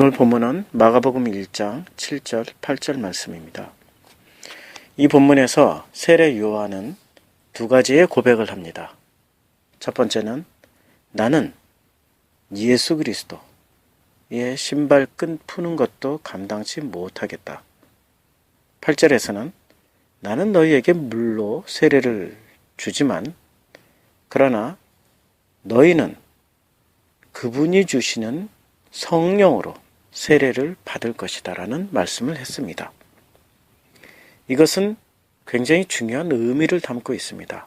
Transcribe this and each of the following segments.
오늘 본문은 마가복음 1장 7절 8절 말씀입니다. 이 본문에서 세례 요한은 두 가지의 고백을 합니다. 첫 번째는 나는 예수 그리스도의 신발끈 푸는 것도 감당치 못하겠다. 8절에서는 나는 너희에게 물로 세례를 주지만 그러나 너희는 그분이 주시는 성령으로 세례를 받을 것이다 라는 말씀을 했습니다. 이것은 굉장히 중요한 의미를 담고 있습니다.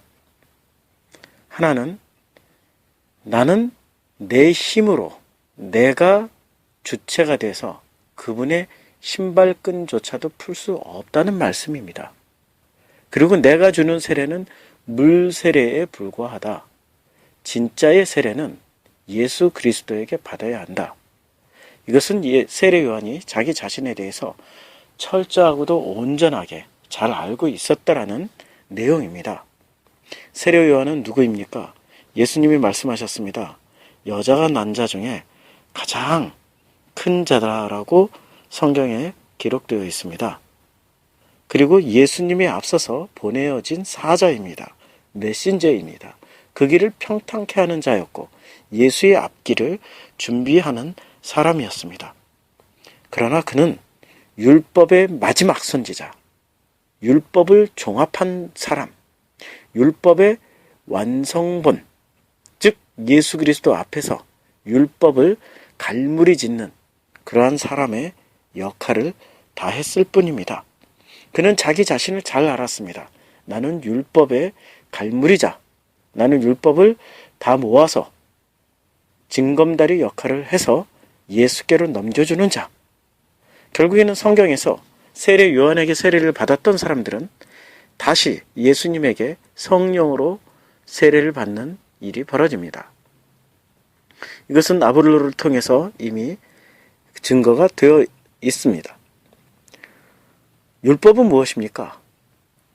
하나는 나는 내 힘으로 내가 주체가 돼서 그분의 신발끈조차도 풀 수 없다는 말씀입니다. 그리고 내가 주는 세례는 물 세례에 불과하다. 진짜의 세례는 예수 그리스도에게 받아야 한다. 이것은 세례 요한이 자기 자신에 대해서 철저하고도 온전하게 잘 알고 있었다라는 내용입니다. 세례 요한은 누구입니까? 예수님이 말씀하셨습니다. 여자가 난 자 중에 가장 큰 자다라고 성경에 기록되어 있습니다. 그리고 예수님이 앞서서 보내어진 사자입니다. 메신저입니다. 그 길을 평탄케 하는 자였고 예수의 앞길을 준비하는 사람이었습니다. 그러나 그는 율법의 마지막 선지자, 율법을 종합한 사람, 율법의 완성본, 즉 예수 그리스도 앞에서 율법을 갈무리 짓는 그러한 사람의 역할을 다했을 뿐입니다. 그는 자기 자신을 잘 알았습니다. 나는 율법의 갈무리자, 나는 율법을 다 모아서 징검다리 역할을 해서 예수께로 넘겨주는 자. 결국에는 성경에서 세례 요한에게 세례를 받았던 사람들은 다시 예수님에게 성령으로 세례를 받는 일이 벌어집니다. 이것은 아볼로를 통해서 이미 증거가 되어 있습니다. 율법은 무엇입니까?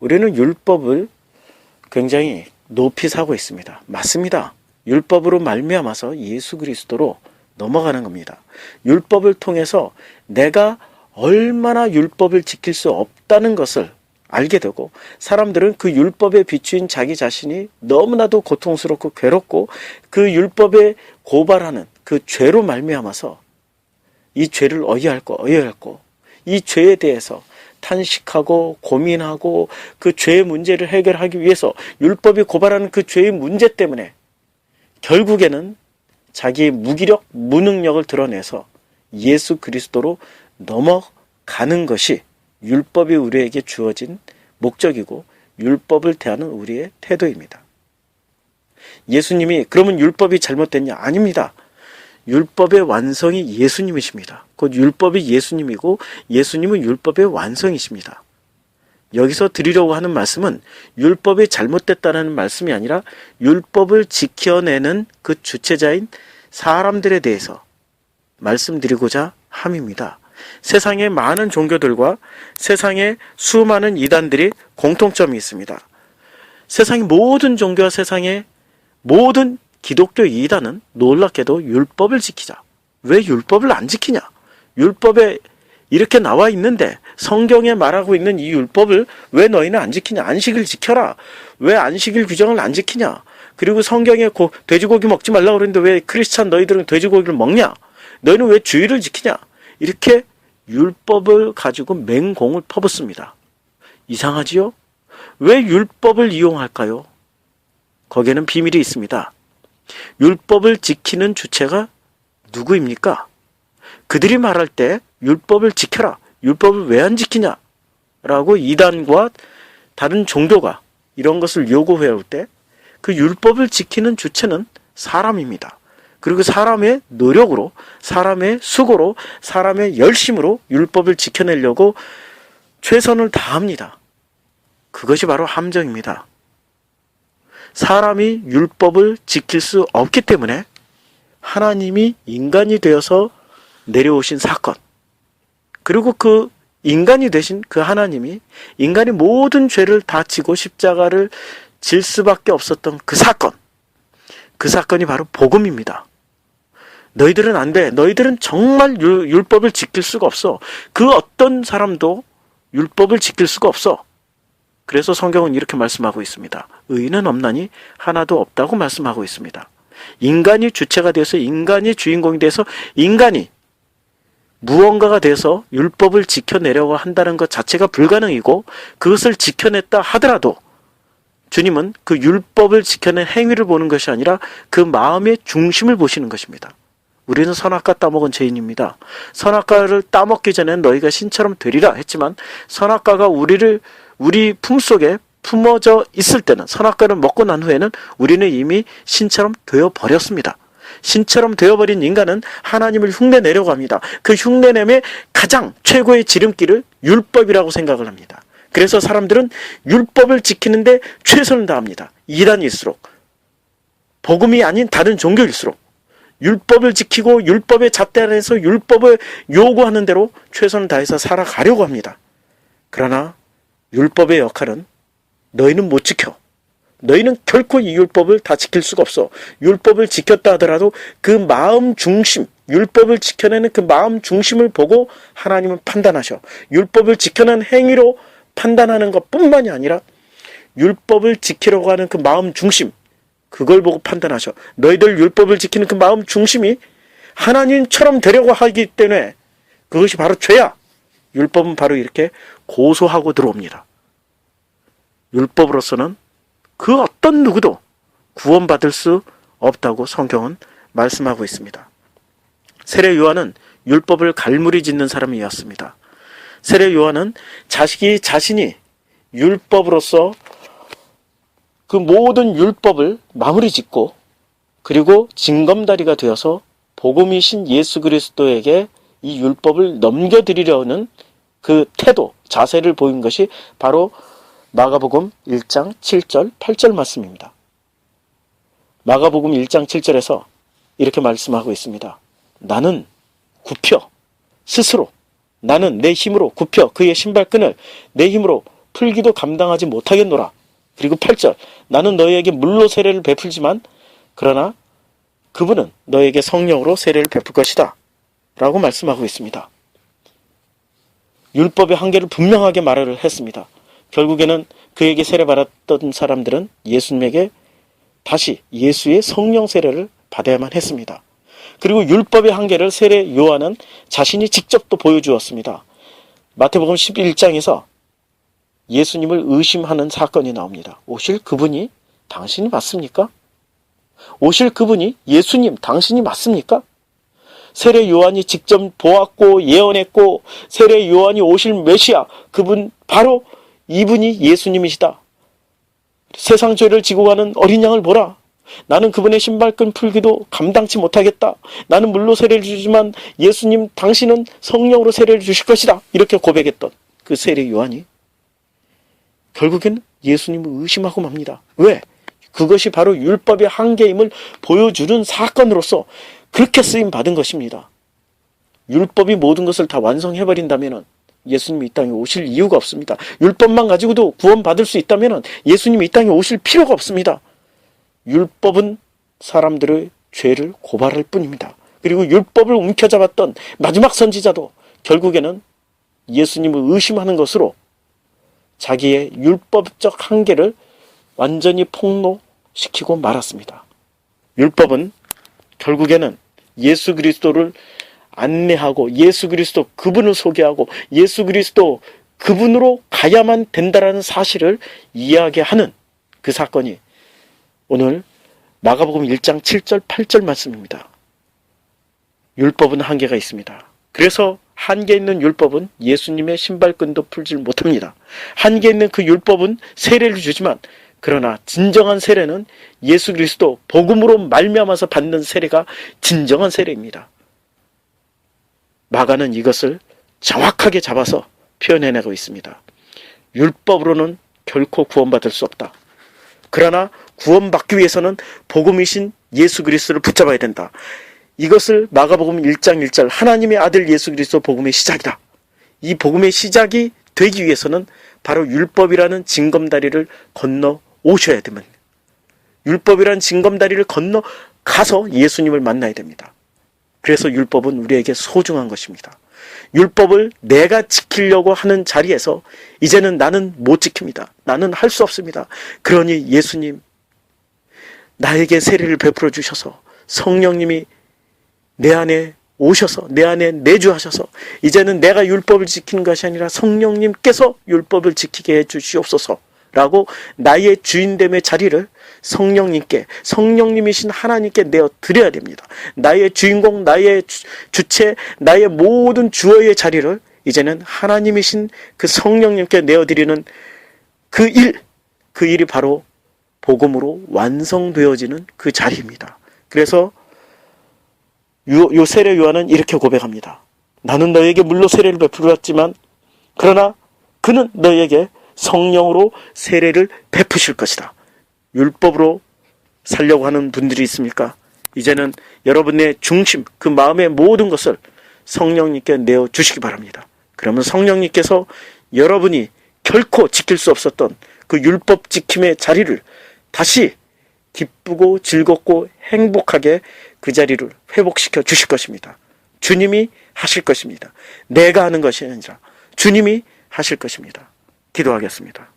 우리는 율법을 굉장히 높이 사고 있습니다. 맞습니다. 율법으로 말미암아서 예수 그리스도로 넘어가는 겁니다. 율법을 통해서 내가 얼마나 율법을 지킬 수 없다는 것을 알게 되고 사람들은 그 율법에 비추인 자기 자신이 너무나도 고통스럽고 괴롭고 그 율법에 고발하는 그 죄로 말미암아서 이 죄를 어이할 거 이 죄에 대해서 탄식하고 고민하고 그 죄의 문제를 해결하기 위해서 율법이 고발하는 그 죄의 문제 때문에 결국에는 자기의 무기력, 무능력을 드러내서 예수 그리스도로 넘어가는 것이 율법이 우리에게 주어진 목적이고 율법을 대하는 우리의 태도입니다. 예수님이 그러면 율법이 잘못됐냐? 아닙니다. 율법의 완성이 예수님이십니다. 곧 율법이 예수님이고 예수님은 율법의 완성이십니다. 여기서 드리려고 하는 말씀은 율법이 잘못됐다는 말씀이 아니라 율법을 지켜내는 그 주체자인 사람들에 대해서 말씀드리고자 함입니다. 세상의 많은 종교들과 세상의 수많은 이단들이 공통점이 있습니다. 세상의 모든 종교와 세상의 모든 기독교 이단은 놀랍게도 율법을 지키자. 왜 율법을 안 지키냐? 율법에 이렇게 나와 있는데 성경에 말하고 있는 이 율법을 왜 너희는 안 지키냐? 안식일 지켜라. 왜 안식일 규정을 안 지키냐? 그리고 성경에 돼지고기 먹지 말라고 그러는데 왜 크리스찬 너희들은 돼지고기를 먹냐? 너희는 왜 주의를 지키냐? 이렇게 율법을 가지고 맹공을 퍼붓습니다. 이상하지요? 왜 율법을 이용할까요? 거기에는 비밀이 있습니다. 율법을 지키는 주체가 누구입니까? 그들이 말할 때 율법을 지켜라. 율법을 왜 안 지키냐? 라고 이단과 다른 종교가 이런 것을 요구해올 때 그 율법을 지키는 주체는 사람입니다. 그리고 사람의 노력으로, 사람의 수고로, 사람의 열심으로 율법을 지켜내려고 최선을 다합니다. 그것이 바로 함정입니다. 사람이 율법을 지킬 수 없기 때문에 하나님이 인간이 되어서 내려오신 사건, 그리고 그 인간이 되신 그 하나님이 인간이 모든 죄를 다 지고 십자가를 질 수밖에 없었던 그 사건이 바로 복음입니다. 너희들은 안 돼. 너희들은 정말 율법을 지킬 수가 없어. 그 어떤 사람도 율법을 지킬 수가 없어. 그래서 성경은 이렇게 말씀하고 있습니다. 의인은 없나니 하나도 없다고 말씀하고 있습니다. 인간이 주체가 돼서, 인간이 주인공이 돼서, 인간이 무언가가 돼서 율법을 지켜내려고 한다는 것 자체가 불가능이고, 그것을 지켜냈다 하더라도 주님은 그 율법을 지켜낸 행위를 보는 것이 아니라 그 마음의 중심을 보시는 것입니다. 우리는 선악과 따먹은 죄인입니다. 선악과를 따먹기 전엔 너희가 신처럼 되리라 했지만, 선악과가 우리 품속에 품어져 있을 때는, 선악과를 먹고 난 후에는 우리는 이미 신처럼 되어버렸습니다. 신처럼 되어버린 인간은 하나님을 흉내내려고 합니다. 그 흉내냄의 가장 최고의 지름길을 율법이라고 생각을 합니다. 그래서 사람들은 율법을 지키는데 최선을 다합니다. 이단일수록, 복음이 아닌 다른 종교일수록 율법을 지키고 율법의 잣대 안에서 율법을 요구하는 대로 최선을 다해서 살아가려고 합니다. 그러나 율법의 역할은 너희는 못 지켜. 너희는 결코 이 율법을 다 지킬 수가 없어. 율법을 지켰다 하더라도 그 마음 중심, 율법을 지켜내는 그 마음 중심을 보고 하나님은 판단하셔. 율법을 지켜낸 행위로 판단하는 것뿐만이 아니라 율법을 지키려고 하는 그 마음 중심, 그걸 보고 판단하셔. 너희들 율법을 지키는 그 마음 중심이 하나님처럼 되려고 하기 때문에 그것이 바로 죄야. 율법은 바로 이렇게 고소하고 들어옵니다. 율법으로서는 그 어떤 누구도 구원받을 수 없다고 성경은 말씀하고 있습니다. 세례 요한은 율법을 갈무리 짓는 사람이었습니다. 세례 요한은 자신이 율법으로서 그 모든 율법을 마무리 짓고, 그리고 징검다리가 되어서 복음이신 예수 그리스도에게 이 율법을 넘겨드리려는 그 태도, 자세를 보인 것이 바로 마가복음 1장 7절, 8절 말씀입니다. 마가복음 1장 7절에서 이렇게 말씀하고 있습니다. 나는 굽혀 스스로, 나는 내 힘으로 굽혀 그의 신발끈을 내 힘으로 풀기도 감당하지 못하겠노라. 그리고 8절, 나는 너희에게 물로 세례를 베풀지만 그러나 그분은 너에게 성령으로 세례를 베풀 것이다 라고 말씀하고 있습니다. 율법의 한계를 분명하게 말을 했습니다. 결국에는 그에게 세례받았던 사람들은 예수님에게 다시 예수의 성령 세례를 받아야만 했습니다. 그리고 율법의 한계를 세례 요한은 자신이 직접 또 보여주었습니다. 마태복음 11장에서 예수님을 의심하는 사건이 나옵니다. 오실 그분이 당신이 맞습니까? 오실 그분이 예수님 당신이 맞습니까? 세례 요한이 직접 보았고 예언했고, 세례 요한이 오실 메시아, 그분 바로 이분이 예수님이시다. 세상 죄를 지고 가는 어린 양을 보라. 나는 그분의 신발끈 풀기도 감당치 못하겠다. 나는 물로 세례를 주지만 예수님 당신은 성령으로 세례를 주실 것이다. 이렇게 고백했던 그 세례 요한이 결국에는 예수님을 의심하고 맙니다. 왜? 그것이 바로 율법의 한계임을 보여주는 사건으로서 그렇게 쓰임 받은 것입니다. 율법이 모든 것을 다 완성해버린다면 예수님이 이 땅에 오실 이유가 없습니다. 율법만 가지고도 구원받을 수 있다면 예수님이 이 땅에 오실 필요가 없습니다. 율법은 사람들의 죄를 고발할 뿐입니다. 그리고 율법을 움켜잡았던 마지막 선지자도 결국에는 예수님을 의심하는 것으로 자기의 율법적 한계를 완전히 폭로시키고 말았습니다. 율법은 결국에는 예수 그리스도를 안내하고 예수 그리스도 그분을 소개하고 예수 그리스도 그분으로 가야만 된다라는 사실을 이야기하는 그 사건이 오늘 마가복음 1장 7절 8절 말씀입니다. 율법은 한계가 있습니다. 그래서 한계 있는 율법은 예수님의 신발끈도 풀지 못합니다. 한계 있는 그 율법은 세례를 주지만 그러나 진정한 세례는 예수 그리스도 복음으로 말미암아서 받는 세례가 진정한 세례입니다. 마가는 이것을 정확하게 잡아서 표현해내고 있습니다. 율법으로는 결코 구원받을 수 없다. 그러나 구원받기 위해서는 복음이신 예수 그리스도를 붙잡아야 된다. 이것을 마가복음 1장 1절 하나님의 아들 예수 그리스도 복음의 시작이다. 이 복음의 시작이 되기 위해서는 바로 율법이라는 징검다리를 건너 오셔야 됩니다. 율법이라는 징검다리를 건너 가서 예수님을 만나야 됩니다. 그래서 율법은 우리에게 소중한 것입니다. 율법을 내가 지키려고 하는 자리에서 이제는 나는 못 지킵니다. 나는 할 수 없습니다. 그러니 예수님, 나에게 세례를 베풀어 주셔서 성령님이 내 안에 오셔서 내 안에 내주하셔서 이제는 내가 율법을 지키는 것이 아니라 성령님께서 율법을 지키게 해 주시옵소서 라고 나의 주인됨의 자리를 성령님께, 성령님이신 하나님께 내어 드려야 됩니다. 나의 주인공, 나의 주체, 나의 모든 주어의 자리를 이제는 하나님이신 그 성령님께 내어 드리는 그 일이 바로 복음으로 완성되어지는 그 자리입니다. 그래서 요 세례 요한은 이렇게 고백합니다. 나는 너에게 물로 세례를 베풀었지만 그러나 그는 너에게 성령으로 세례를 베푸실 것이다. 율법으로 살려고 하는 분들이 있습니까? 이제는 여러분의 중심, 그 마음의 모든 것을 성령님께 내어주시기 바랍니다. 그러면 성령님께서 여러분이 결코 지킬 수 없었던 그 율법 지킴의 자리를 다시 기쁘고 즐겁고 행복하게 그 자리를 회복시켜 주실 것입니다. 주님이 하실 것입니다. 내가 하는 것이 아니라 주님이 하실 것입니다. 기도하겠습니다.